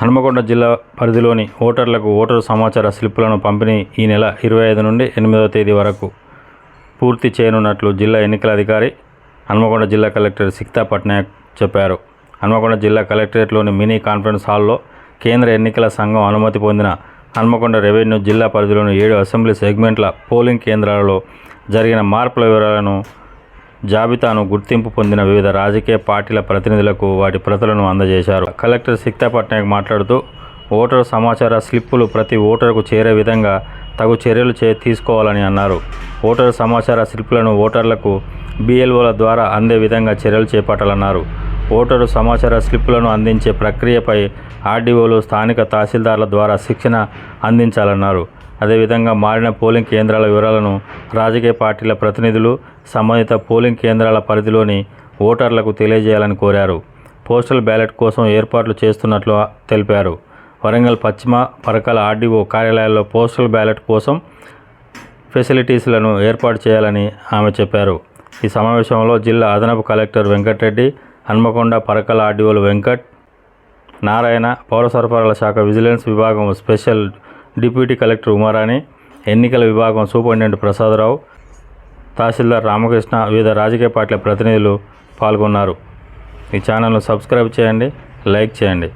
హన్మకొండ జిల్లా పరిధిలోని ఓటర్లకు ఓటరు సమాచార స్లిప్పులను పంపిణీ ఈ నెల 25 నుండి 8వ తేదీ వరకు పూర్తి చేయనున్నట్లు జిల్లా ఎన్నికల అధికారి హన్మకొండ జిల్లా కలెక్టర్ సిక్తా పట్నాయక్ చెప్పారు. హన్మకొండ జిల్లా కలెక్టరేట్లోని మినీ కాన్ఫరెన్స్ హాల్లో కేంద్ర ఎన్నికల సంఘం అనుమతి పొందిన హన్మకొండ రెవెన్యూ జిల్లా పరిధిలోని 7 అసెంబ్లీ సెగ్మెంట్ల పోలింగ్ కేంద్రాలలో జరిగిన మార్పుల వివరాలను, జాబితాను గుర్తింపు పొందిన వివిధ రాజకీయ పార్టీల ప్రతినిధులకు వాటి ప్రతులను అందజేశారు. కలెక్టర్ సిక్తా పట్నాయక్ మాట్లాడుతూ, ఓటరు సమాచార స్లిప్పులు ప్రతి ఓటరుకు చేరే విధంగా తగు చర్యలు తీసుకోవాలని అన్నారు. ఓటరు సమాచార స్లిప్పులను ఓటర్లకు BLOల ద్వారా అందే విధంగా చర్యలు చేపట్టాలన్నారు. ఓటరు సమాచార స్లిప్పులను అందించే ప్రక్రియపై RDOలు, స్థానిక తహసీల్దార్ల ద్వారా శిక్షణ అందించాలన్నారు. అదేవిధంగా మారిన పోలింగ్ కేంద్రాల వివరాలను రాజకీయ పార్టీల ప్రతినిధులు సంబంధిత పోలింగ్ కేంద్రాల పరిధిలోని ఓటర్లకు తెలియజేయాలని కోరారు. పోస్టల్ బ్యాలెట్ కోసం ఏర్పాట్లు చేస్తున్నట్లు తెలిపారు. వరంగల్ పశ్చిమ, పరకాల RDO కార్యాలయాల్లో పోస్టల్ బ్యాలెట్ కోసం ఫెసిలిటీస్లను ఏర్పాటు చేయాలని ఆమె చెప్పారు. ఈ సమావేశంలో జిల్లా అదనపు కలెక్టర్ వెంకటరెడ్డి, హన్మకొండ, పరకాల RDOలు వెంకట్, నారాయణ, పౌర సరఫరాల శాఖ విజిలెన్స్ విభాగం స్పెషల్ డిప్యూటీ కలెక్టర్ ఉమారాణి, ఎన్నికల విభాగం సూపరింటెండెంట్ ప్రసాదరావు, తహసీల్దార్ రామకృష్ణ, వివిధ రాజకీయ పార్టీల ప్రతినిధులు పాల్గొన్నారు. ఈ ఛానల్ను సబ్స్క్రైబ్ చేయండి, లైక్ చేయండి.